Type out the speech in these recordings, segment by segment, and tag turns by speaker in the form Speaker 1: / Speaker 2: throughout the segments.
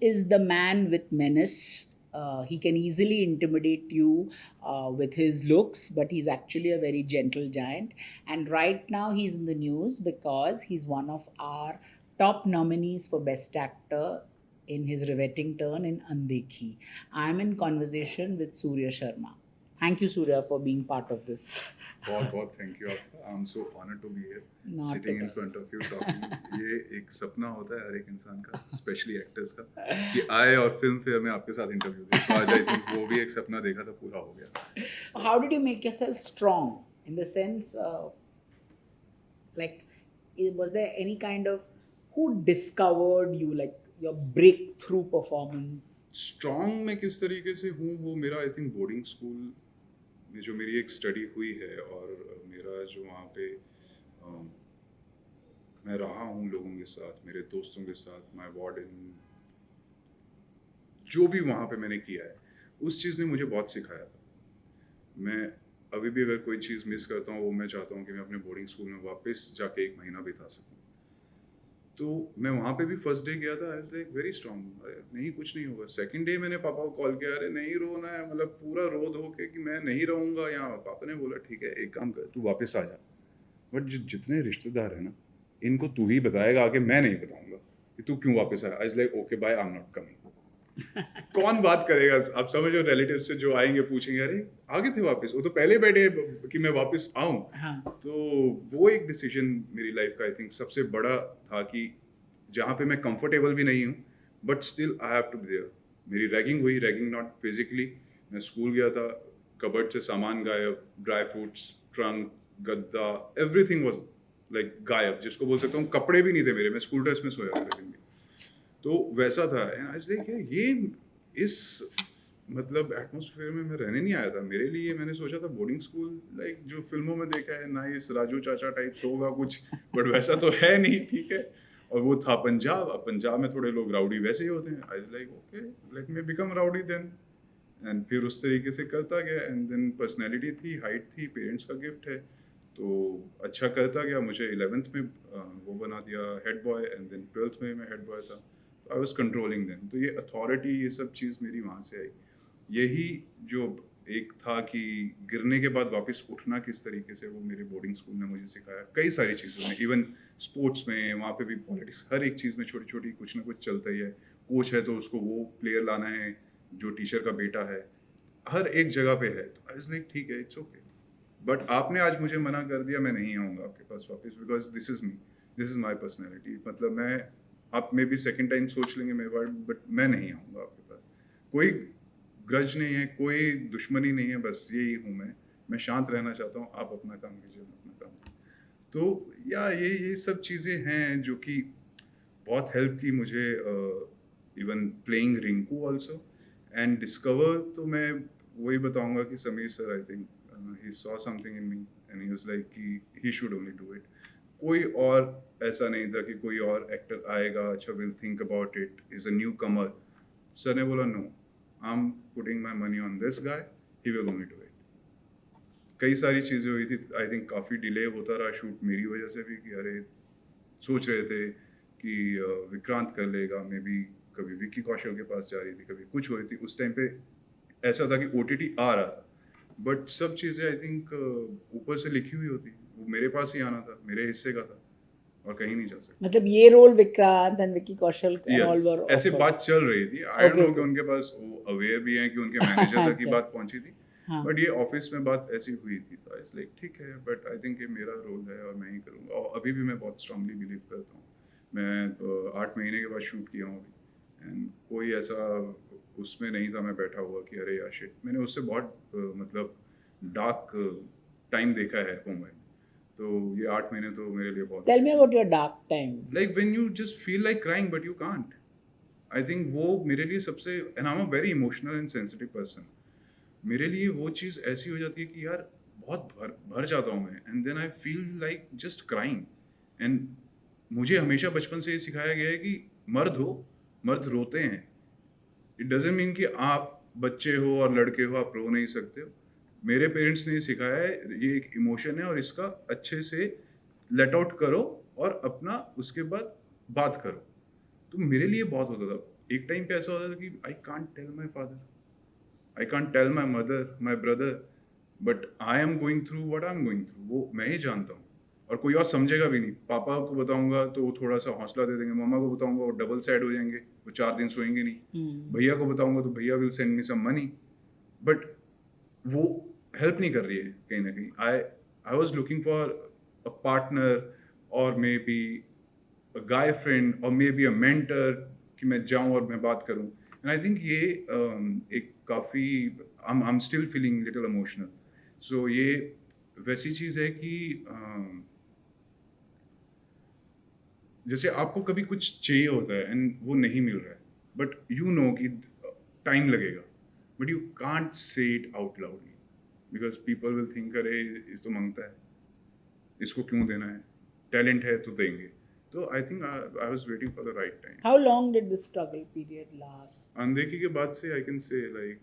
Speaker 1: is the man with menace. He can easily intimidate you with his looks, but he's actually a very gentle giant. And right now, he's in the news because he's one of our top nominees for Best Actor in his riveting turn in Undekhi. I'm in conversation with Surya Sharma. Thank you, Surya, for being part of this.
Speaker 2: बहुत बहुत thank you आपका। I am so honoured to be here
Speaker 1: Not
Speaker 2: sitting
Speaker 1: at
Speaker 2: in
Speaker 1: all.
Speaker 2: Front of you talking. ये एक सपना होता है हर एक इंसान का, स्पेशली एक्टर्स का, कि आए और फिल्म फेयर में आपके साथ इंटरव्यू दे। तो आज आई थिंक वो भी एक सपना देखा था, पूरा हो गया।
Speaker 1: How did you make yourself strong in the sense, like, was there any kind of, who discovered you, like your breakthrough performance?
Speaker 2: Strong मैं किस तरीके से हूँ वो मेरा आई थिंक बोर्डिंग स्कूल में जो मेरी एक स्टडी हुई है और मेरा जो वहाँ पे मैं रहा हूँ लोगों के साथ, मेरे दोस्तों के साथ, माय वार्डन, जो भी वहाँ पे मैंने किया है उस चीज़ ने मुझे बहुत सिखाया था। मैं अभी भी अगर कोई चीज़ मिस करता हूँ वो मैं चाहता हूँ कि मैं अपने बोर्डिंग स्कूल में वापस जाके 1 महीना बिता सकूँ। तो मैं वहाँ पे भी फर्स्ट डे गया था, आई वाज लाइक वेरी स्ट्रॉन्ग, अरे नहीं कुछ नहीं होगा। सेकंड डे मैंने पापा को कॉल किया, अरे नहीं रोना है, मतलब पूरा रो धो के कि मैं नहीं रहूँगा यहाँ। पापा ने बोला ठीक है एक काम कर, तू वापस आ जा, बट जितने रिश्तेदार हैं ना इनको तू ही बताएगा आके, मैं नहीं बताऊँगा कि तू क्यों वापस आया। I was like okay bye, I am not coming. कौन बात करेगा, आप समझो, रिलेटिव से जो आएंगे पूछेंगे अरे आ गए थे वापस, वो तो पहले बैठे कि मैं वापस आऊं।
Speaker 1: हाँ.
Speaker 2: तो वो एक डिसीजन मेरी लाइफ का आई थिंक सबसे बड़ा था कि जहाँ पे मैं कंफर्टेबल भी नहीं हूँ but still I have to be there. मेरी रैगिंग हुई, रैगिंग नॉट फिजिकली, मैं स्कूल गया था, कबर्ड से सामान गायब, ड्राई फ्रूट्स, ट्रंक, गद्दा, एवरीथिंग वाज लाइक गायब, जिसको बोल सकता हूँ कपड़े भी नहीं थे मेरे, मैं स्कूल ड्रेस में सोया था। तो वैसा था। आज देखिए ये इस मतलब एटमॉस्फेयर में मैं रहने नहीं आया था। मेरे लिए मैंने सोचा था बोर्डिंग स्कूल लाइक जो फिल्मों में देखा है, नाइस राजू चाचा टाइप्स होगा कुछ, बट वैसा तो है नहीं, ठीक है। और वो था पंजाब, अब पंजाब में थोड़े लोग राउडी वैसे ही होते हैं। I was like okay, let me become rowdy then. And फिर उस तरीके से करता गया, एंड देन पर्सनैलिटी थी, हाइट थी, पेरेंट्स का गिफ्ट है, तो अच्छा करता गया। मुझे 11th में वो बना दिया head boy, and then 12th में मैं हेड बॉय था। I was controlling them. तो ये अथॉरिटी, ये सब चीज़ मेरी वहाँ से आई। यही जो एक था कि गिरने के बाद वापस उठना किस तरीके से, वो मेरे बोर्डिंग स्कूल ने मुझे सिखाया कई सारी चीज़ों में, इवन स्पोर्ट्स में, वहाँ पे भी पॉलिटिक्स, हर एक चीज़ में छोटी छोटी कुछ ना कुछ चलता ही है। कोच है तो उसको वो प्लेयर लाना है जो टीचर का बेटा है, हर एक जगह पे है। तो आई वाज लाइक ठीक है, इट्स ओके, बट आपने आज मुझे मना कर दिया, मैं नहीं आऊँगा आपके पास वापस, because this is me, this is my personality. मतलब मैं, आप मे भी सेकेंड टाइम सोच लेंगे मेरे वर्ड, बट मैं नहीं आऊँगा आपके पास। कोई ग्रज नहीं है, कोई दुश्मनी नहीं है, बस यही हूँ मैं शांत रहना चाहता हूँ, आप अपना काम कीजिए, मैं अपना काम कीजिए। तो या ये सब चीज़ें हैं जो कि बहुत हेल्प की मुझे, even playing Rinku also and discover. तो मैं वही बताऊँगा कि Sameer sir, I think he saw something in me and he was like कि he should only do it. कोई और ऐसा नहीं था कि कोई और एक्टर आएगा, अच्छा will think about it, is a newcomer. Sir ने बोला no, I am putting my money on this guy, he will only do it. कई सारी चीज़ें हुई थी, आई थिंक काफ़ी डिले होता रहा शूट मेरी वजह से भी, कि अरे सोच रहे थे कि विक्रांत कर लेगा, मे बी कभी विक्की कौशल के पास जा रही थी, कभी कुछ हो रही थी। उस टाइम पे ऐसा था कि OTT आ रहा था, बट सब चीज़ें आई थिंक ऊपर से लिखी हुई होती, वो मेरे पास ही आना था, मेरे हिस्से का था और कहीं नहीं जा सकता।
Speaker 1: मतलब ये role Vikrant and Vicky Kaushal
Speaker 2: Yes,
Speaker 1: all were
Speaker 2: ऐसे बात चल रही थी। आई डोंट
Speaker 1: Okay,
Speaker 2: नो कि
Speaker 1: okay.
Speaker 2: उनके पास वो अवेयर भी हैं कि उनके मैनेजर तक की
Speaker 1: अच्छा.
Speaker 2: बात पहुंची थी,
Speaker 1: हाँ.
Speaker 2: बट ये ऑफिस में बात ऐसी हुई थी। तो आई लाइक ठीक है, बट आई थिंक ये मेरा रोल है और मैं ही करूँगा। और अभी भी मैं बहुत स्ट्रांगली बिलीव करता हूँ। मैं 8 महीने के बाद शूट किया हूँ अभी, एंड कोई ऐसा उसमें नहीं था मैं बैठा हुआ कि अरे यार शिट। मैंने उससे बहुत मतलब डार्क टाइम देखा है मुंबई में, तो ये 8 महीने तो मेरे लिए बहुत।
Speaker 1: Tell me about your dark time.
Speaker 2: Like when you just feel like crying but you can't. I think वो मेरे लिए सबसे, and I'm a very emotional and sensitive person. मेरे लिए वो चीज़ ऐसी हो जाती है कि यार बहुत भर जाता हूँ मैं, and then I feel like just crying. And मुझे हमेशा बचपन से ये सिखाया गया है कि मर्द हो, मर्द रोते हैं। इट डजेंट मीन कि आप बच्चे हो और लड़के हो आप रो नहीं सकते हो। मेरे पेरेंट्स ने सिखाया है ये एक इमोशन है और इसका अच्छे से लेट आउट करो और अपना उसके बाद बात करो। तो मेरे लिए बहुत होता था। एक टाइम पे ऐसा होता था कि I can't tell my father, I can't tell my mother, my brother, but I am going through what I am going through, वो मैं ही जानता हूँ और कोई और समझेगा भी नहीं। पापा को बताऊंगा तो वो थोड़ा सा हौसला दे देंगे, मम्मा को बताऊंगा वो डबल सैड हो जाएंगे, वो 4 दिन सोएंगे नहीं। भैया को बताऊंगा तो भैया will send me some money, but वो हेल्प नहीं कर रही है कहीं ना कहीं। I was looking for a partner और may be a guy friend और मे बी अ मेंटर कि मैं जाऊं और मैं बात करूं। एंड आई थिंक ये एक काफ़ी I am still feeling little emotional. So ये वैसी चीज़ है कि जैसे आपको कभी कुछ चाहिए होता है एंड वो नहीं मिल रहा है, बट यू नो कि टाइम लगेगा, but you can't say it out loudly because people will think अरे ये तो मांगता है, इसको क्यों देना है, टैलेंट है तो देंगे। तो I think I was waiting for the right time.
Speaker 1: How long did the struggle period last?
Speaker 2: अनदेखी के बाद से I can say like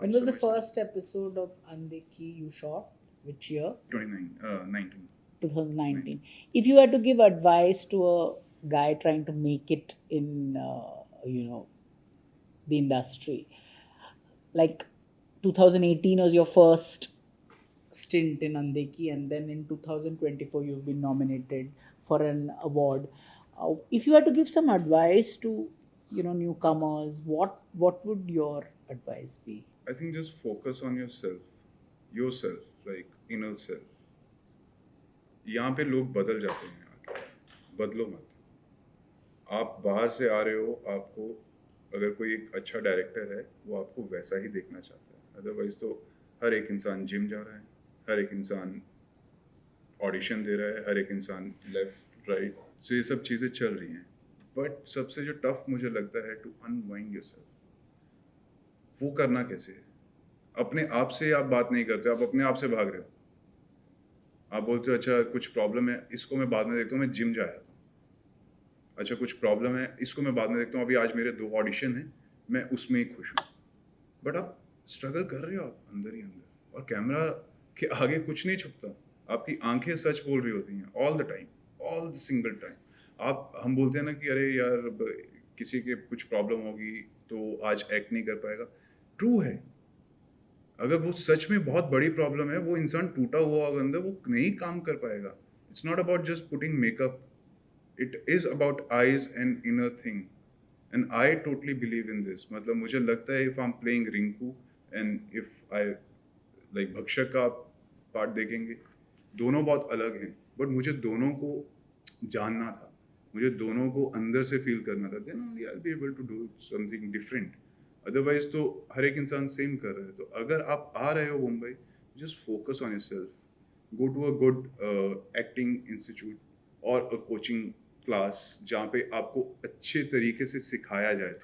Speaker 1: When was the first episode of Undekhi you shot? Which year?
Speaker 2: 19
Speaker 1: 2019. If you had to give advice to a guy trying to make it in, the industry, like 2018 was your first stint in Andeki, and then in 2024 you've been nominated for an award. If you had to give some advice to newcomers, what would your advice be?
Speaker 2: I think just focus on yourself, like inner self. यहाँ पे लोग बदल जाते हैं आके, बदलो मत। आप बाहर से आ रहे हो, आपको अगर कोई एक अच्छा डायरेक्टर है वो आपको वैसा ही देखना चाहता है, अदरवाइज तो हर एक इंसान जिम जा रहा है, हर एक इंसान ऑडिशन दे रहा है, हर एक इंसान लेफ्ट राइट, सो ये सब चीज़ें चल रही हैं। बट सबसे जो टफ मुझे लगता है टू अनवाइंड योरसेल्फ, वो करना कैसे है? अपने आप से आप बात नहीं करते, आप अपने आप से भाग रहे हो। आप बोलते हो अच्छा कुछ प्रॉब्लम है, इसको मैं बाद में देखता हूँ, मैं जिम जा रहा था। अच्छा कुछ प्रॉब्लम है, इसको मैं बाद में देखता हूँ, अभी आज मेरे 2 ऑडिशन हैं, मैं उसमें ही खुश हूँ। बट आप स्ट्रगल कर रहे हो, आप अंदर ही अंदर, और कैमरा के आगे कुछ नहीं छुपता। आपकी आंखें सच बोल रही होती हैं all the time, all the single time. हम बोलते हैं ना कि अरे यार किसी के कुछ प्रॉब्लम होगी तो आज एक्ट नहीं कर पाएगा। ट्रू है, अगर वो सच में बहुत बड़ी प्रॉब्लम है, वो इंसान टूटा हुआ होगा अंदर, वो नहीं काम कर पाएगा। It's not about just putting makeup, it is about eyes and inner thing, and I totally believe in this. मतलब मुझे लगता है if I am playing Rinku and if I like भक्षक का पार्ट देखेंगे, दोनों बहुत अलग हैं, बट मुझे दोनों को जानना था, मुझे दोनों को अंदर से फील करना था, then only I will be able to do something different. Otherwise तो हर एक इंसान सेम कर रहा है। तो अगर आप आ रहे हो Mumbai, just focus on yourself, go to a good acting institute और अ कोचिंग क्लास जहाँ पे आपको अच्छे तरीके से सिखाया जाए।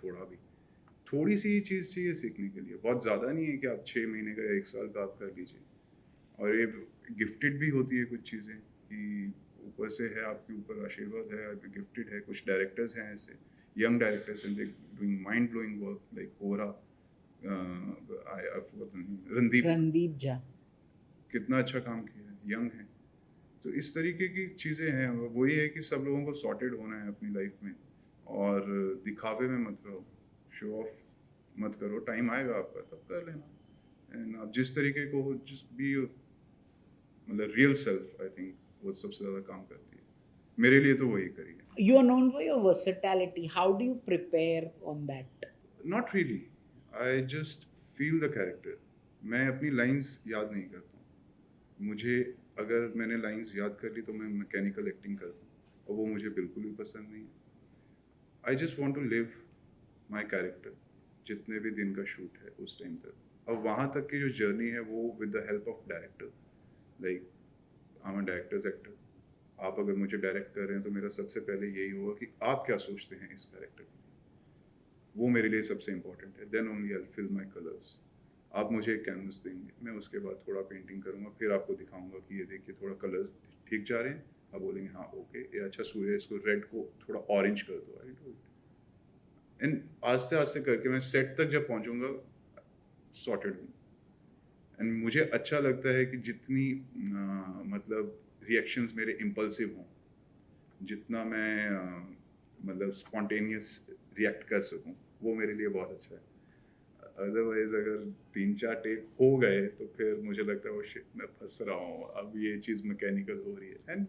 Speaker 2: थोड़ी सी चीज़ चाहिए सीखने के लिए, बहुत ज़्यादा नहीं है कि आप 6 महीने का या 1 साल का आप कर लीजिए। और ये गिफ्टेड भी होती है कुछ चीज़ें कि ऊपर से है, आपके ऊपर आशीर्वाद है, आप गिफ्टेड है। कुछ डायरेक्टर्स हैं ऐसे young directors and they're doing mind-blowing work like Ora, I forgot the name,
Speaker 1: Randeep Jha.
Speaker 2: कितना अच्छा काम किया है, यंग है। तो इस तरीके की चीज़ें हैं। वही है कि सब लोगों को सॉर्टेड होना है अपनी लाइफ में, और दिखावे में मत रहो, शो ऑफ मत करो। टाइम आएगा आपका तब कर लेना, एंड आप जिस तरीके को जस्ट बी मतलब रियल सेल्फ, आई थिंक वो सबसे ज़्यादा काम करती है। मेरे लिए तो वही करी है।
Speaker 1: You are known for your versatility. How do you prepare on that?
Speaker 2: Not really. I just feel the character. मैं अपनी लाइंस याद नहीं करता हूँ। मुझे अगर मैंने लाइंस याद कर ली तो मैं मैकेनिकल एक्टिंग करता हूँ, और वो मुझे बिल्कुल भी पसंद नहीं है। I just want to live my character जितने भी दिन का शूट है उस टाइम तक, और वहाँ तक की जो जर्नी है वो with the help of director. Like I am a directors actor. आप अगर मुझे डायरेक्ट कर रहे हैं तो मेरा सबसे पहले यही होगा कि आप क्या सोचते हैं इस कैरेक्टर के लिए, वो मेरे लिए सबसे इंपॉर्टेंट है। Then only I fill my colours. आप मुझे एक कैनवस देंगे, मैं उसके बाद थोड़ा पेंटिंग करूँगा, फिर आपको दिखाऊंगा कि ये देखिए थोड़ा कलर्स ठीक जा रहे हैं। आप बोलेंगे हाँ ओके, ये अच्छा सूर्य, इसको रेड को थोड़ा ऑरेंज कर दो, आई डू इट। एंड आस्ते आस्ते करके मैं सेट तक जब पहुँचूँगा सॉर्टेड हूँ। एंड मुझे अच्छा लगता है कि जितनी मतलब रिएक्शंस मेरे इम्पल्सिव हों, जितना मैं मतलब स्पॉन्टेनियस रिएक्ट कर सकूं, वो मेरे लिए बहुत अच्छा है। अदरवाइज अगर 3-4 टेक हो गए तो फिर मुझे लगता है वो शिट मैं फंस रहा हूँ, अब ये चीज़ मैकेनिकल हो रही है। एंड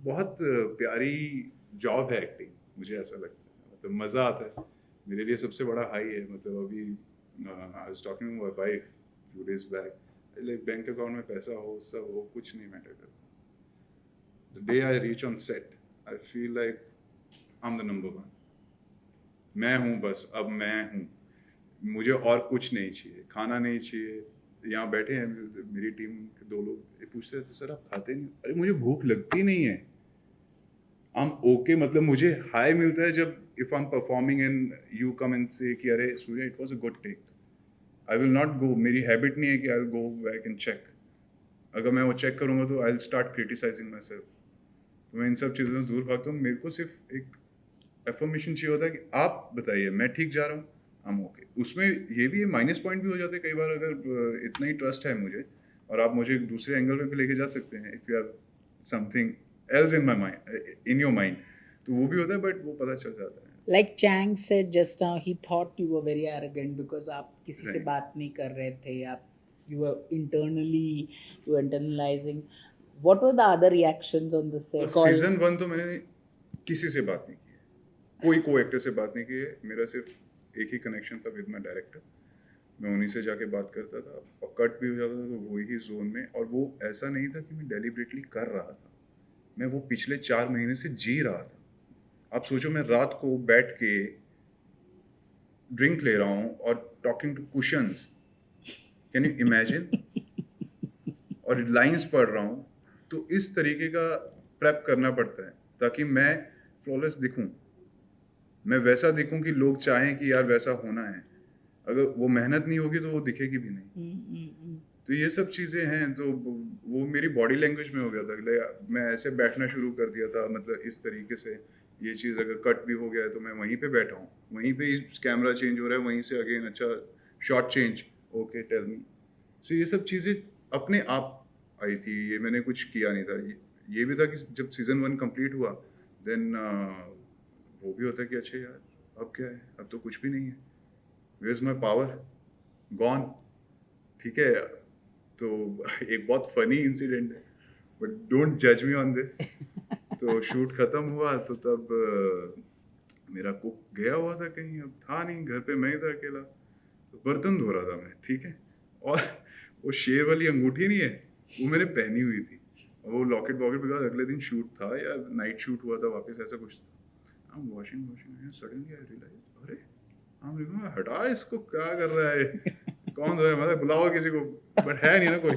Speaker 2: बहुत प्यारी जॉब है एक्टिंग, मुझे ऐसा लगता है, मतलब मज़ा आता है। मेरे लिए सबसे बड़ा हाई है, मतलब अभी I was talking to my wife few days back, like bank account में पैसा हो सब हो कुछ नहीं मैटर करता। The day I reach on set I feel like I am the number one. मैं हूँ बस, अब मैं हूँ, मुझे और कुछ नहीं चाहिए, खाना नहीं चाहिए। यहाँ बैठे हैं मेरी टीम के 2 लोग, ये पूछते थे सर आप खाते नहीं? अरे मुझे भूख लगती नहीं है, आई एम ओके। मतलब मुझे हाई मिलता है जब if I am performing and you come and से कि अरे Surya it was a good take, I will not go, मेरी हैबिट नहीं है कि I will go back and check. अगर मैं वो चेक करूंगा तो I will start criticising myself. तो मैं इन सब चीज़ों से दूर भागता हूँ। मेरे को सिर्फ एक एफर्मेशन चाहिए होता है कि आप बताइए मैं ठीक जा रहा हूँ, आई एम ओके। उसमें ये भी माइनस पॉइंट भी हो जाते हैं कई बार, अगर इतना ही ट्रस्ट है मुझे और आप मुझे दूसरे एंगल पे भी लेके जा सकते हैं, if you have something else in my mind, in your mind, तो वो भी होता है, बट वो पता चल जाता है।
Speaker 1: Like Chang said just now, he thought you were very arrogant because आप किसी से
Speaker 2: Right.
Speaker 1: बात नहीं कर रहे थे, आप you were internalizing. What were the other reactions on the
Speaker 2: और
Speaker 1: set?
Speaker 2: सीजन 1 तो मैंने किसी से बात नहीं की है, कोई को एक्टर से बात नहीं की है। मेरा सिर्फ एक ही कनेक्शन था विद माई डायरेक्टर, मैं उन्हीं से जाके बात करता था और कट भी हो जाता था तो वही ही जोन में। और वो ऐसा नहीं था कि मैं डेलिबरेटली कर रहा था, मैं वो पिछले 4 महीने से जी रहा था। आप सोचो मैं रात को बैठ के ड्रिंक ले रहा हूँ और talking to cushions, can you imagine, और लाइंस पढ़ रहा हूँ। तो इस तरीके का प्रेप करना पड़ता है ताकि मैं फ्लॉलेस दिखूं, मैं वैसा दिखूं कि लोग चाहें कि यार वैसा होना है। अगर वो मेहनत नहीं होगी तो वो दिखेगी भी नहीं। तो ये सब चीज़ें हैं, तो वो मेरी बॉडी लैंग्वेज में हो गया था। मैं ऐसे बैठना शुरू कर दिया था, मतलब इस तरीके से। ये चीज़ अगर कट भी हो गया है तो मैं वहीं पे बैठा हूँ, वहीं पे कैमरा चेंज हो रहा है, वहीं से अगेन अच्छा shot change, okay tell me. So ये सब चीज़ें अपने आप आई थी, ये मैंने कुछ किया नहीं था। ये भी था कि जब सीज़न 1 कंप्लीट हुआ देन वो भी होता है कि अच्छा यार अब क्या है, अब तो कुछ भी नहीं है, where is my power, gone. ठीक है, तो एक बहुत फनी इंसिडेंट है, बट डोंट जज मी ऑन दिस। तो शूट खत्म हुआ तो तब मेरा कुक गया हुआ था कहीं, अब था नहीं घर पे, मैं ही था अकेला। तो बर्तन धो रहा था मैं, ठीक है, और वो शेर वाली अंगूठी नहीं है, वो मैंने पहनी हुई थी, और वो लॉकेट वॉकेट, बिकॉज अगले दिन शूट था या नाइट शूट हुआ था वापस, ऐसा कुछ था। I'm washing, suddenly I realized, अरे I'm like, हटा इसको, क्या कर रहा है, कौन धोए, मतलब बुलाओ किसी को, बट है नहीं ना कोई।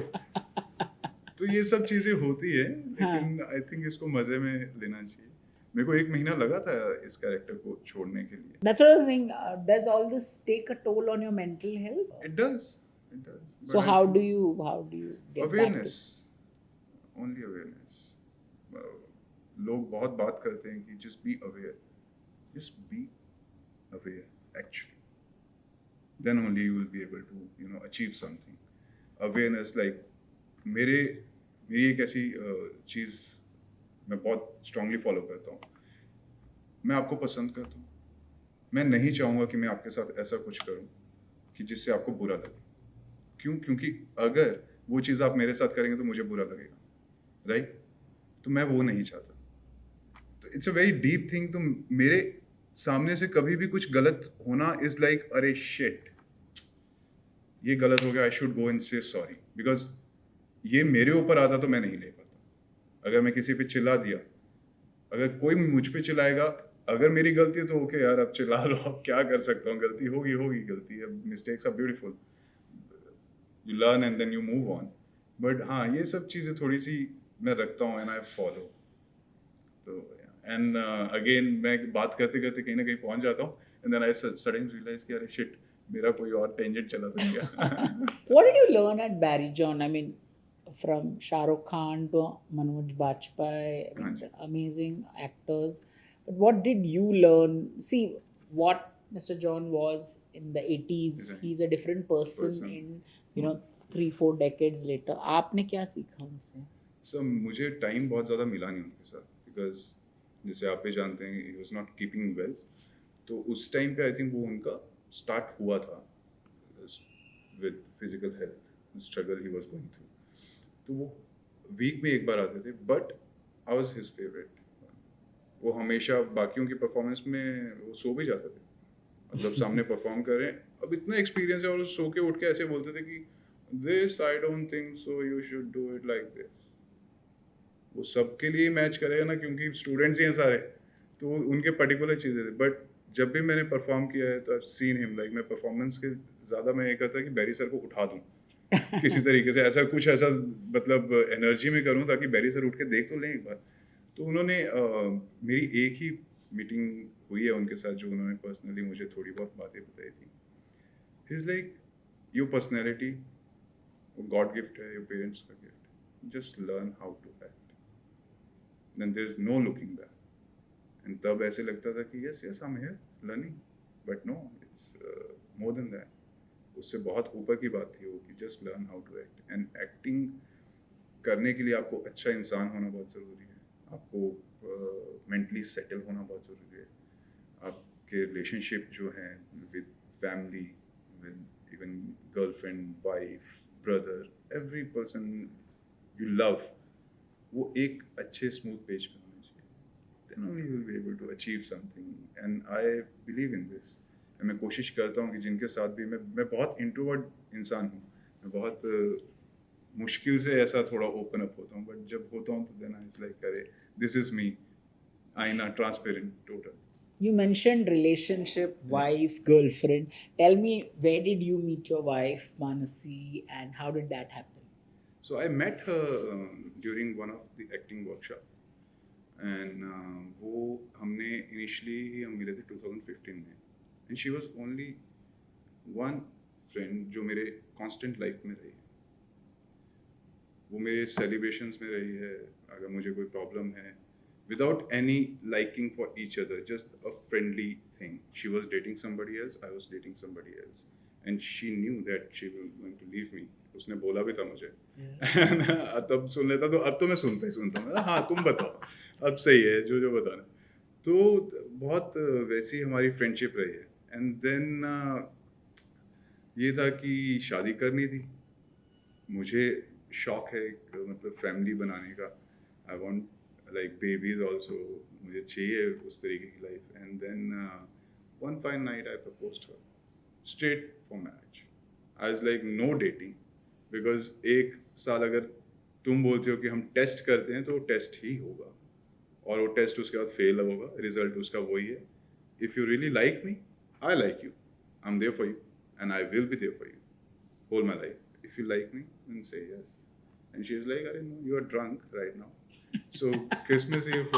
Speaker 2: तो ये सब चीजें होती है, लेकिन आई थिंक इसको मजे में लेना चाहिए। मेरे को 1 महीना लगा था इस कैरेक्टर को छोड़ने के लिए।
Speaker 1: That's what I was saying. Does all this take a toll on your mental health?
Speaker 2: It does, it does.
Speaker 1: So
Speaker 2: But I
Speaker 1: how
Speaker 2: think
Speaker 1: do you get back to?
Speaker 2: awareness, only awareness. लोग बहुत बात करते हैं कि just be aware, just be aware actually. Then only you will be able to achieve something. Awareness, like मेरी एक ऐसी चीज़ मैं बहुत स्ट्रांगली फॉलो करता हूँ। मैं आपको पसंद करता हूँ, मैं नहीं चाहूँगा कि मैं आपके साथ ऐसा कुछ करूँ कि जिससे आपको बुरा लगे। क्यों? क्योंकि अगर वो चीज़ आप मेरे साथ करेंगे तो मुझे बुरा लगेगा, राइट? तो मैं वो नहीं चाहता। तो it's a very deep thing. तो मेरे सामने से कभी भी कुछ गलत होना इज लाइक अरे शिट, ये गलत हो गया, आई शुड गो एंड से सॉरी, बिकॉज ये मेरे ऊपर आता तो मैं नहीं ले पाता। अगर मैं किसी पे चिल्ला दिया, अगर कोई मुझ पे चिल्लाएगा, अगर मेरी गलती है तो ओके यार अब चिल्ला लो, अब क्या कर सकता हूँ, गलती होगी गलती, अब mistakes are beautiful, you learn and then you move on. But हाँ, ये सब चीज़ें थोड़ी सी मैं रखता हूँ एंड आई फॉलो। तो एंड अगेन मैं बात करते करते कहीं ना कहीं पहुँच जाता हूँ and then I suddenly realise कि अरे शिट, मेरा कोई और टेंजेंट चला तो क्या।
Speaker 1: What did you learn at Barry John? I mean, from Shah Rukh Khan to Manoj Bajpayee, I mean, they're amazing actors. But what did you learn? See, what Mr. John was in the 80s,
Speaker 2: Exactly.
Speaker 1: he's a different person in 3-4 decades later. आपने क्या सीखा उनसे?
Speaker 2: Sir मुझे time बहुत ज़्यादा मिला नहीं उनके साथ, बिकॉज जैसे आप भी जानते हैं he was not keeping well, तो उस टाइम पे आई थिंक वो उनका स्टार्ट हुआ था with physical health struggle he was going through. तो वो वीक में एक बार आते थे, but I was his favourite. वो हमेशा बाकियों की परफॉर्मेंस में वो सो भी जाते थे, मतलब सामने परफॉर्म कर रहे हैं, अब इतना एक्सपीरियंस है, और सो के उठ के ऐसे बोलते थे कि this I don't think so, you should do it like this. वो सबके लिए मैच करेगा ना, क्योंकि स्टूडेंट्स ही हैं सारे, तो उनके पर्टिकुलर चीज़ें थे। बट जब भी मैंने परफॉर्म किया है तो आई सीन हिम लाइक, मैं परफॉर्मेंस के ज़्यादा मैं ये करता कि बैरी सर को उठा दूँ किसी तरीके से, ऐसा कुछ ऐसा मतलब एनर्जी में करूँ ताकि बैरी सर उठ के देख तो लें एक बार। तो उन्होंने मेरी एक ही मीटिंग हुई है उनके साथ जो उन्होंने पर्सनली मुझे थोड़ी बहुत बातें बताई थी। He is like, your personality god gift है, योर पेरेंट्स का gift, just learn how to act, then there is no looking back. And तब ऐसे लगता था कि yes yes I am here learning, but no, it's more than that. उससे बहुत ऊपर की बात थी वो, कि just learn how to act. And acting करने के लिए आपको अच्छा इंसान होना बहुत ज़रूरी है, आपको मेंटली सेटल होना बहुत ज़रूरी है, आपके रिलेशनशिप जो हैं with family, with even girlfriend, wife, brother, every person you love, वो एक अच्छे स्मूथ पेज पे होना चाहिए, then only you will be able to achieve something. And I believe in this. मैं कोशिश करता हूँ कि जिनके साथ भी मैं बहुत इंट्रोवर्ट इंसान हूँ, मैं बहुत मुश्किल से ऐसा थोड़ा ओपन अप होता हूँ, बट जब होता हूँ तो देन आई इज लाइक, अरे दिस इज मी, आईना transparent total.
Speaker 1: You mentioned relationship, wife, girlfriend. Tell me, where did you meet your wife, Manasi, and how did that happen?
Speaker 2: So I met her during one of the acting workshop, and वो हमने initially हम मिले थे 2015 में, and she was only one friend जो मेरे constant life में रही है। वो मेरे celebrations में रही है, अगर मुझे कोई problem है, without any liking for each other, just a friendly thing. She was dating somebody else, I was dating somebody else, and she knew that she was going to leave me. उसने बोला भी था मुझे। तब सुन लेता, तो अब तो मैं सुनता हूँ, हाँ तुम बताओ, अब सही है जो जो बताना। तो बहुत वैसी हमारी फ्रेंडशिप रही है। एंड देन ये था कि शादी करनी थी, मुझे शौक है मतलब फैमिली बनाने का, I want like babies also, मुझे चाहिए उस तरीके की life. And then one fine night I proposed her straight for marriage. I was like no dating, because एक साल अगर तुम बोलते हो कि हम टेस्ट करते हैं, तो वो टेस्ट ही होगा, और वो टेस्ट उसके बाद फेल होगा, रिजल्ट उसका वही है। If you really like me, I like you, I am there for you, and I will be there for you whole my life. If you like me, then say yes. And she is like, अरे no, you are drunk right now. So Christmas eve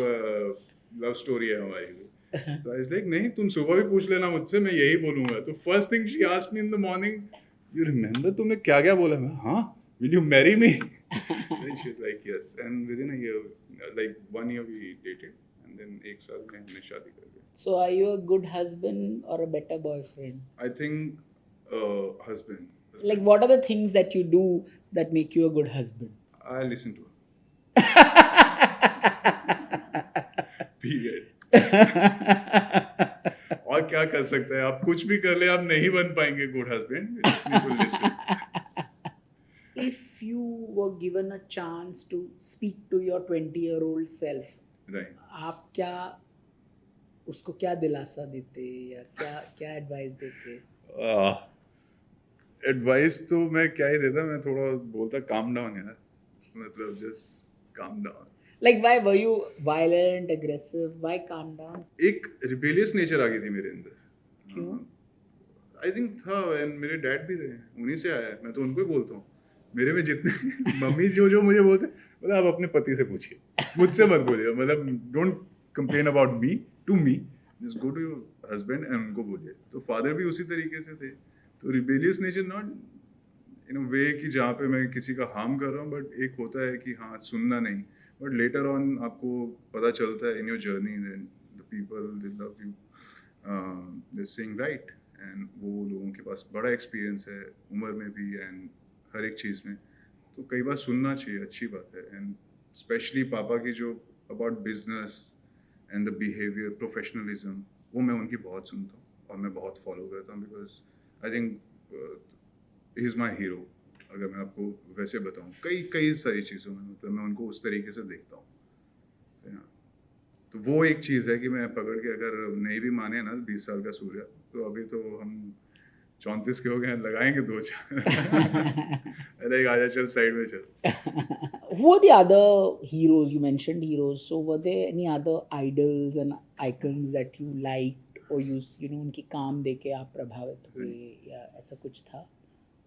Speaker 2: love story है हमारी भी। तो आई was like, नहीं तुम सुबह भी पूछ लेना मुझसे, मैं यही बोलूँगा। तो first thing she asked me in the morning, you remember तुमने क्या क्या बोला? मैं, हाँ, will you marry me? Then she's like yes, and within a year, like 1 year we dated, and then एक साल में हमने शादी कर ली।
Speaker 1: So, are you a good husband or a better boyfriend?
Speaker 2: I think husband.
Speaker 1: Like, what are the things that you do that make you a good husband?
Speaker 2: I listen to her. Period. और क्या कर सकते हैं आप? कुछ भी कर ले, आप नहीं बन पाएंगे good husband. You just need to listen.
Speaker 1: If you were given a chance to speak to your 20-year-old self,
Speaker 2: Right.
Speaker 1: आप क्या उसको क्या दिलासा देते या क्या क्या एडवाइस देते?
Speaker 2: एडवाइस तो मैं क्या ही देता, मैं थोड़ा बोलता काम डाउन यार, मतलब just calm down.
Speaker 1: Like, why were you violent, aggressive? Why calm down?
Speaker 2: एक रिबेलियस नेचर आ गई थी मेरे अंदर।
Speaker 1: क्यों?
Speaker 2: आई थिंक था, एंड मेरे डैड भी रहे, उन्हीं से आया है, मैं तो उनको ही बोलता हूँ। मेरे में जितने मम्मी जो जो मुझे बोलते, मतलब आप अपने पति से पूछिए, मुझसे मत बोलिए, मतलब don't complain about me to me, just go to your husband and उनको बोलिए। तो फादर भी उसी तरीके से थे। तो रिबेलियस नेचर नॉट इन अ वे कि जहाँ पे मैं किसी का हार्म कर रहा हूँ, बट एक होता है कि हाँ सुनना नहीं, बट लेटर ऑन आपको पता चलता है in your journey that the people they love you, they saying right, and वो लोगों के पास बड़ा एक्सपीरियंस है उम्र में भी एंड हर एक चीज़ में, तो कई बार सुनना चाहिए, अच्छी बात है। एंड स्पेशली पापा की जो about business and the behaviour, professionalism, वो मैं उनकी बहुत सुनता हूँ और मैं बहुत फॉलो करता हूँ, because I think he is my hero. अगर मैं आपको वैसे बताऊँ, कई कई सारी चीज़ों में मतलब मैं उनको उस तरीके से देखता हूँ। तो हाँ, तो वो एक चीज़ है कि मैं पकड़ के अगर नहीं भी माने ना 20 साल का सूर्या, तो अभी तो हम 34 के हो गए हैं, लगाएंगे दो चार। अरे आजा चल साइड में चल।
Speaker 1: Who are the other heroes? You mentioned heroes. So were there any other idols and icons that you liked or you know उनकी काम देख के आप प्रभावित हुए या ऐसा कुछ था?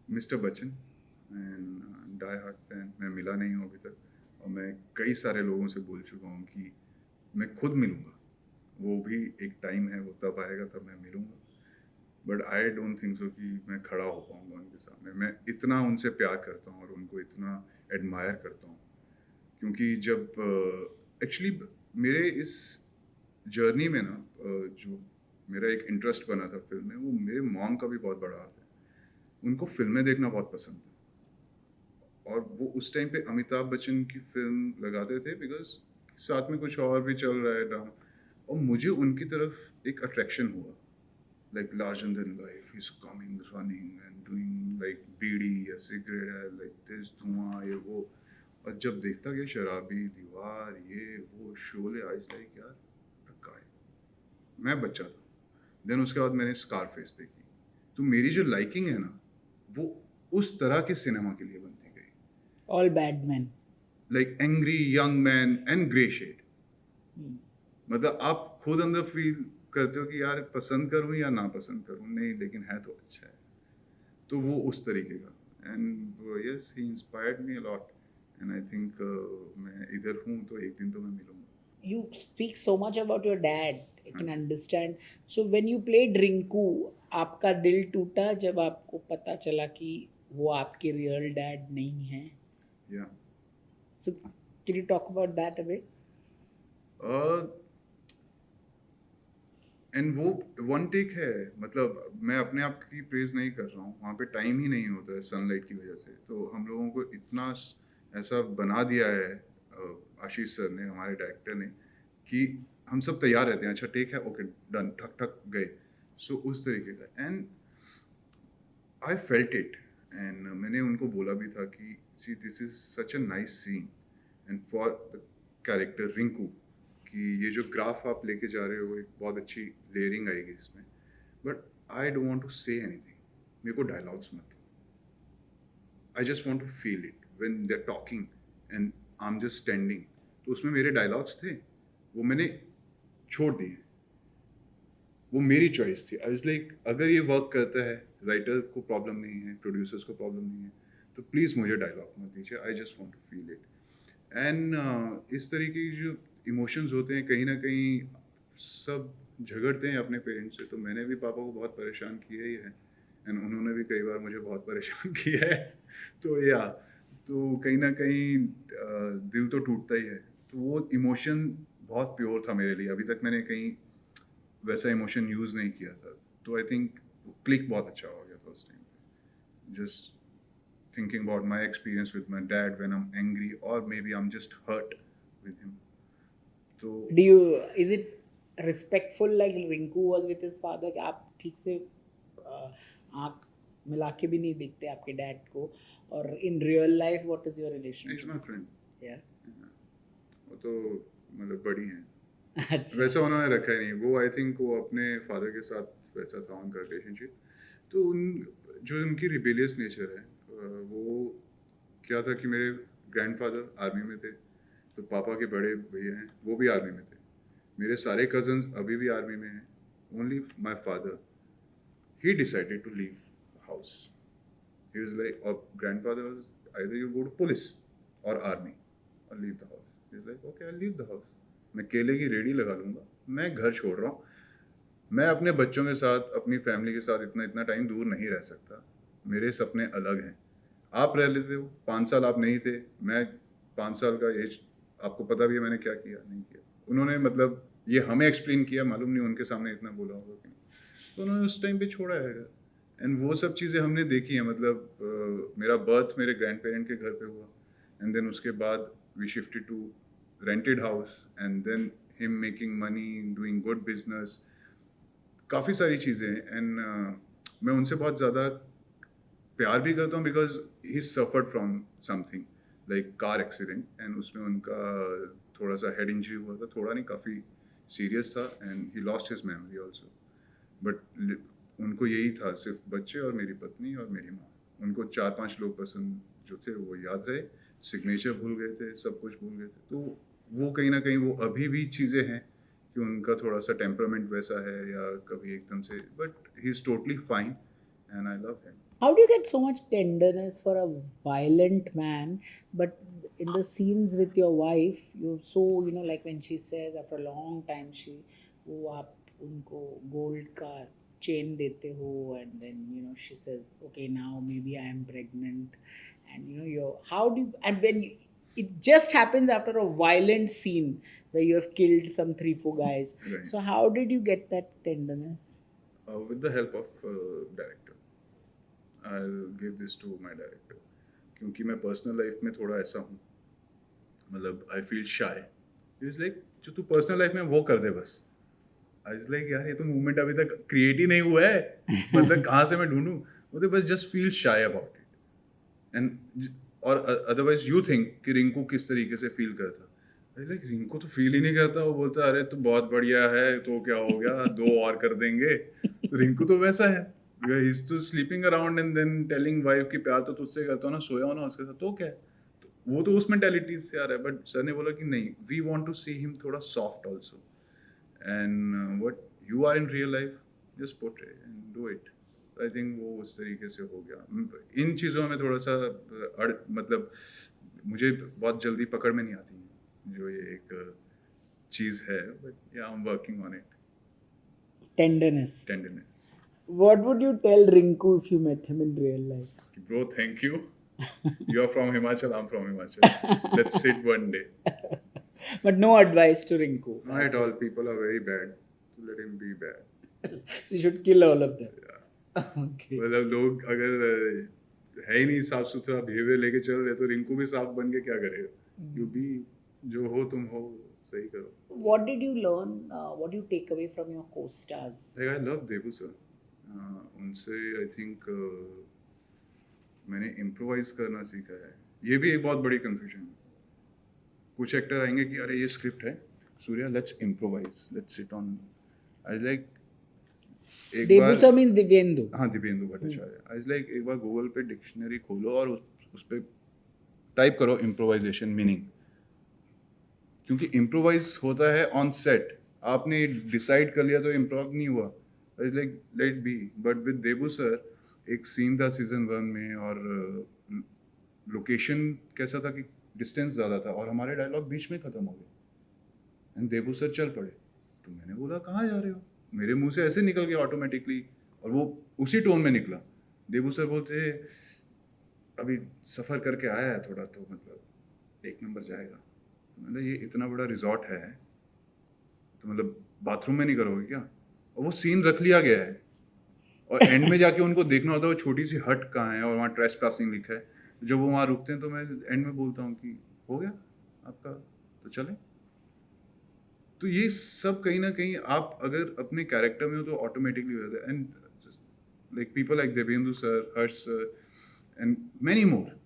Speaker 2: Mister Bachchan and die hard fan. मैं मिला नहीं हूँ अभी तक, और मैं कई सारे लोगों से बोल चुका हूँ कि मैं खुद मिलूँगा, वो भी एक टाइम है, वो तब आएगा तब मैं मिलूँगा, but I don't think so कि मैं खड़ा हो पाऊँगा उनके सामने। मैं इतना उनसे प्यार करता हूँ और उनको इतना एडमायर करता हूँ, क्योंकि जब एक्चुअली मेरे इस जर्नी में ना जो मेरा एक इंटरेस्ट बना था फिल्म में, वो मेरे मॉम का भी बहुत बड़ा हाथ है। उनको फिल्में देखना बहुत पसंद था, और वो उस टाइम पे अमिताभ बच्चन की फिल्म लगाते थे बिकॉज साथ में कुछ और भी चल रहा है ड्रामा, और मुझे उनकी तरफ एक अट्रैक्शन हुआ, like larger than life. He's coming, running, and doing like बीड़ी या सिगरेट, like this धुआं ये वो, और जब देखता गया शराबी, दीवार, ये वो, शोले, आज लाइक यार पक्का है। मैं बच्चा था, देन उसके बाद मैंने स्कारफेस देखी, तो मेरी जो लाइकिंग है ना, वो उस तरह के सिनेमा के लिए बनती गई,
Speaker 1: All bad men.
Speaker 2: Like angry young man and grey shade. मतलब आप खुद अंदर फील करते हो कि यार पसंद करूं या ना पसंद करूं, नहीं लेकिन है तो अच्छा है, तो वो उस तरीके का। And yes, he inspired me a lot, and I think मैं इधर हूं तो एक दिन तो मैं मिलूंगा।
Speaker 1: You speak so much about your dad. I
Speaker 2: हाँ
Speaker 1: can
Speaker 2: ji.
Speaker 1: understand. So when you played Rinku, आपका दिल टूटा जब आपको पता चला कि वो आपके रियल डैड नहीं हैं?
Speaker 2: या
Speaker 1: So can you talk about that a bit?
Speaker 2: And वो वन टेक है, मतलब मैं अपने आप की प्रेज नहीं कर रहा हूँ, वहाँ पे टाइम ही नहीं होता है सनलाइट की वजह से, तो हम लोगों को इतना ऐसा बना दिया है आशीष सर ने, हमारे डायरेक्टर ने, कि हम सब तैयार रहते हैं, अच्छा टेक है, ओके डन, ठक ठक गए। सो उस तरीके का, and I felt it, and मैंने उनको बोला भी था कि see this is such a nice scene and for the character Rinku, कि ये जो ग्राफ आप लेके जा रहे हो, एक बहुत अच्छी लेयरिंग आएगी इसमें, but I don't want to say anything, मेरे को डायलॉग्स मत दो, I just want to feel it when they are talking and I am just standing. तो उसमें मेरे डायलॉग्स थे, वो मैंने छोड़ दिए, वो मेरी चॉइस थी। आई वाज लाइक अगर ये वर्क करता है, राइटर को प्रॉब्लम नहीं है, प्रोड्यूसर्स को प्रॉब्लम नहीं है, तो प्लीज़ मुझे डायलॉग मत दीजिए, I just want to feel it. And इस तरीके की जो इमोशंस होते हैं, कहीं ना कहीं सब झगड़ते हैं अपने पेरेंट्स से, तो मैंने भी पापा को बहुत परेशान किया ही है, एंड उन्होंने भी कई बार मुझे बहुत परेशान किया है। तो या तो कहीं ना कहीं दिल तो टूटता ही है, तो वो इमोशन बहुत प्योर था मेरे लिए, अभी तक मैंने कहीं वैसा इमोशन यूज़ नहीं किया था, तो आई थिंक क्लिक बहुत अच्छा हो गया था उस टाइम पे, just thinking about my experience with my dad when I'm angry, or maybe I'm just hurt with him. So
Speaker 1: Do you is it respectful like Rinku was with his father कि आप ठीक से आँख मिला के भी नहीं देखते आपके डैड को, और in real life what is your
Speaker 2: he's
Speaker 1: relationship?
Speaker 2: my friend.
Speaker 1: Yeah.
Speaker 2: वो तो मतलब बड़ी हैं,
Speaker 1: अच्छा.
Speaker 2: वैसा उन्होंने रखा ही नहीं, वो आई थिंक वो अपने फादर के साथ वैसा था उनका रिलेशनशिप, तो उन जो उनकी रिबेलियस नेचर है, वो क्या था कि मेरे ग्रैंडफादर आर्मी में थे, तो पापा के बड़े भैया हैं वो भी आर्मी में थे, मेरे सारे कजन्स अभी भी आर्मी में हैं, only my father he decided to leave house, he was like, और grandfather was either you go to police or army or leave the house, he was like okay I leave the house, मैं केले की ready लगा लूँगा, मैं घर छोड़ रहा हूँ, मैं अपने बच्चों के साथ, अपनी फैमिली के साथ इतना इतना टाइम दूर नहीं रह सकता, मेरे सपने अलग हैं, आप रह लेते हो, 5 साल आप नहीं थे, मैं 5 साल का एज, आपको पता भी है मैंने क्या किया नहीं किया, उन्होंने मतलब ये हमें एक्सप्लेन किया, मालूम नहीं उनके सामने इतना बोला होगा कि, तो उन्होंने उस टाइम पे छोड़ा है, एंड वो सब चीज़ें हमने देखी हैं, मतलब मेरा बर्थ मेरे ग्रैंड पेरेंट के घर पे हुआ, एंड देन उसके बाद we shifted to rented house, and then him making money, doing good business, काफ़ी सारी चीज़ें हैं एंड मैं उनसे बहुत ज़्यादा प्यार भी करता हूँ because he suffered from something like car accident and उसमें उनका थोड़ा सा हेड इंजरी हुआ था, थोड़ा नहीं काफ़ी सीरियस था and he lost his memory also, but उनको यही था सिर्फ बच्चे और मेरी पत्नी और मेरी माँ, उनको 4-5 लोग पसंद जो थे वो याद रहे, सिग्नेचर भूल गए थे, सब कुछ भूल गए थे, तो वो कहीं ना कहीं वो अभी भी चीज़ें हैं कि उनका थोड़ा सा टेम्परामेंट वैसा है या कभी एकदम से, but he is totally fine and I love him.
Speaker 1: How do you get so much tenderness for a violent man, but in the scenes with your wife, you're so, like when she says after a long time, वो आप उनको gold का chain देते हो, and then, she says, okay, now maybe I am pregnant, and, how do you, and when it just happens after a violent scene where you have killed some 3-4 guys.
Speaker 2: Right.
Speaker 1: So how did you get that tenderness?
Speaker 2: With the help of director. I'll give this to my director. क्योंकि मैं personal life में थोड़ा ऐसा हूँ, मतलब I feel shy. Is like जो तू personal life में वो कर दे बस. आई इज लाइक यार ये तो मूवमेंट अभी तक क्रिएट ही नहीं हुआ है, मतलब कहाँ से मैं ढूंढूं, वो बस just feel shy about it. And और अदरवाइज यू थिंक कि रिंकू किस तरीके से फील करता, लाइक रिंकू तो फील ही नहीं करता, वो बोलता अरे तो बहुत बढ़िया है तो क्या हो गया, 2 और कर देंगे. तो रिंकू तो वैसा है, ही इज तो sleeping around and then telling wife कि प्यार तो तुझसे करता हूँ ना, सोया हो ना उसके साथ, तो क्या है, तो वो तो उस मेंटालिटी से आ रहा है. बट सर ने बोला कि नहीं, we want to see him थोड़ा soft also, and what you are in real life just portray and do it. I think वो उस तरीके से हो गया. इन चीज़ों में थोड़ा सा मतलब मुझे बहुत जल्दी पकड़ में नहीं आती है जो ये एक चीज़ है, बट या I am working on it.
Speaker 1: Tenderness. What would you tell Rinku if you met him in real life?
Speaker 2: Bro, thank you. You are from Himachal, I'm from Himachal. Let's sit one day.
Speaker 1: But no advice to Rinku.
Speaker 2: Not at all. People are very bad. Let him be bad.
Speaker 1: So you should kill all of them.
Speaker 2: Yeah.
Speaker 1: Okay.
Speaker 2: मतलब लोग अगर है ही नहीं साफ सुथरा behaviour लेके चल रहे तो रिंकू भी साफ बन के क्या करेगा. यू बी जो हो तुम हो, सही करो.
Speaker 1: What did you learn? What do you take away from your co-stars?
Speaker 2: Like I love Debu sir. उनसे आई थिंक मैंने इम्प्रोवाइज करना सीखा है. ये भी एक बहुत बड़ी कंफ्यूजन है. कुछ एक्टर आएंगे कि अरे ये स्क्रिप्ट है Surya, let's improvise, let's sit on. I like एक
Speaker 1: Debu
Speaker 2: बार
Speaker 1: sir means Divyendu.
Speaker 2: हाँ दिव्येंदु भट्टाचार्य. आई लाइक एक बार गूगल पे डिक्शनरी खोलो और उस पे टाइप करो इम्प्रोवाइजेशन मीनिंग, क्योंकि इम्प्रोवाइज होता है ऑन सेट. आपने डिसाइड कर लिया तो इम्प्रोव नहीं हुआ. I like let be. But with Debu sir एक सीन था सीजन 1 में और लोकेशन कैसा था कि डिस्टेंस ज़्यादा था और हमारे डायलॉग बीच में ख़त्म हो गए एंड देबू सर चल पड़े. तो मैंने बोला कहाँ जा रहे हो, मेरे मुंह से ऐसे निकल गया ऑटोमेटिकली और वो उसी टोन में निकला. देबू सर बोलते अभी सफ़र करके आया है थोड़ा तो मतलब 1 नंबर जाएगा. मतलब ये इतना बड़ा रिजॉर्ट है तो मतलब बाथरूम में नहीं करोगे क्या. और वो सीन रख लिया गया है और एंड में जाके उनको देखना होता है वो छोटी सी हट कहाँ है और वहाँ ट्रेस पासिंग लिखा है. जब वो वहाँ रुकते हैं तो मैं एंड में बोलता हूँ कि हो गया आपका तो चलें. तो ये सब कहीं ना कहीं आप अगर अपने कैरेक्टर में हो तो ऑटोमेटिकली हो जाता है. And like people like Devendu sir, Harsh sir and many more,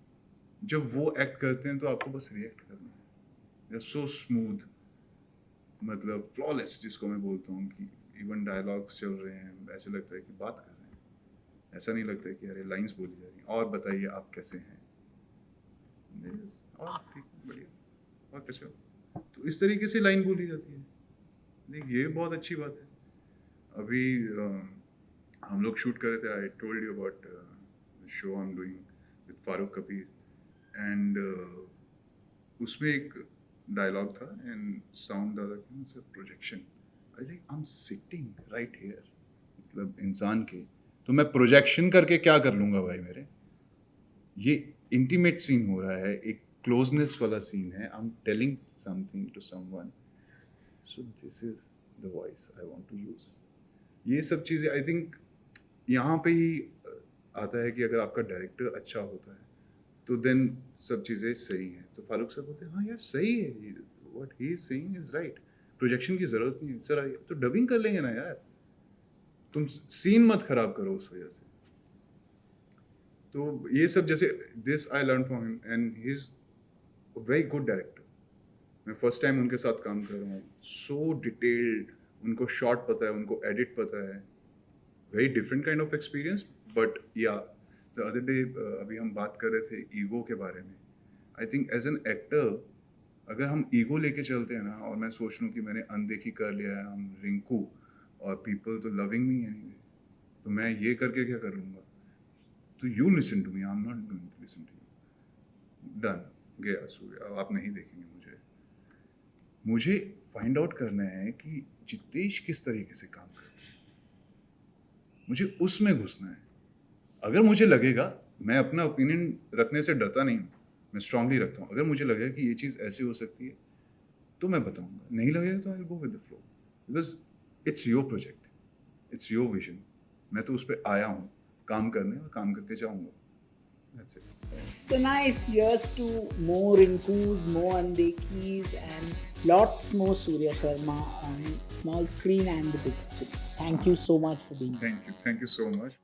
Speaker 2: जब वो एक्ट करते हैं तो आपको बस रिएक्ट करना है. दे आर सो स्मूथ, मतलब फ्लॉलेस, जिसको मैं बोलता हूँ कि इवन डायलॉग्स चल रहे हैं ऐसे लगता है कि बात कर रहे हैं, ऐसा नहीं लगता है कि अरे लाइंस बोली जा रही हैं. और बताइए आप कैसे हैं, और ठीक बढ़िया, और कैसे हो, तो इस तरीके से लाइन बोली जाती है. देखिए ये बहुत अच्छी बात है. अभी हम लोग शूट कर रहे थे, I told you about show I am doing with Farooq Kabir and उसमें एक डायलॉग था एंड साउंड दादा की projection. I think I am sitting right here, मतलब इंसान के, तो मैं प्रोजेक्शन करके क्या कर लूँगा भाई मेरे. ये इंटीमेट सीन हो रहा है, एक क्लोजनेस वाला सीन है. I am telling something to someone, so this is the voice I want to use. ये सब चीज़ें आई थिंक यहाँ पे ही आता है कि अगर आपका डायरेक्टर अच्छा होता है तो देन सब चीज़ें सही हैं. तो फारूक साहब बोलते हैं हाँ यार सही है, what he is saying is right. Projection की ज़रूरत नहीं है, सर आइए तो डबिंग कर लेंगे ना यार, तुम सीन मत खराब करो उस वजह से। तो ये सब जैसे this I learn from him and he is very good director. मैं फर्स्ट टाइम उनके साथ काम कर रहा हूँ, सो डिटेल्ड, उनको शॉट पता है, उनको एडिट पता है, very different kind of experience. But या द अदर डे अभी हम बात कर रहे थे ईगो के बारे में। I think as an actor अगर हम ईगो लेके चलते हैं ना, और मैं सोच लूँ कि मैंने अनदेखी कर लिया है, हम रिंकू और पीपल तो लविंग मी एनीवे, तो मैं ये करके क्या कर लूँगा, तो you listen to me, I am not going to listen to you, done, गया सूर्य, आप नहीं देखेंगे मुझे। मुझे फाइंड आउट करना है कि जितेश किस तरीके से काम करता है, मुझे उसमें घुसना है। अगर मुझे लगेगा, मैं अपना ओपिनियन रखने से डरता नहीं हूँ, मैं स्ट्रांगली रखता हूँ, अगर मुझे लगेगा कि ये चीज़ ऐसे हो सकती है तो मैं बताऊंगा, नहीं लगेगा तो I go with the flow, because it's your project, it's your vision. मैं तो उस पर आया हूँ काम करने और काम करके जाऊंगा। That's it.
Speaker 1: So nice. Here's to more Rinkus, more Undekhis, and lots more Surya Sharma on small screen and the big screen. Thank you so much for being here.
Speaker 2: Thank you so much.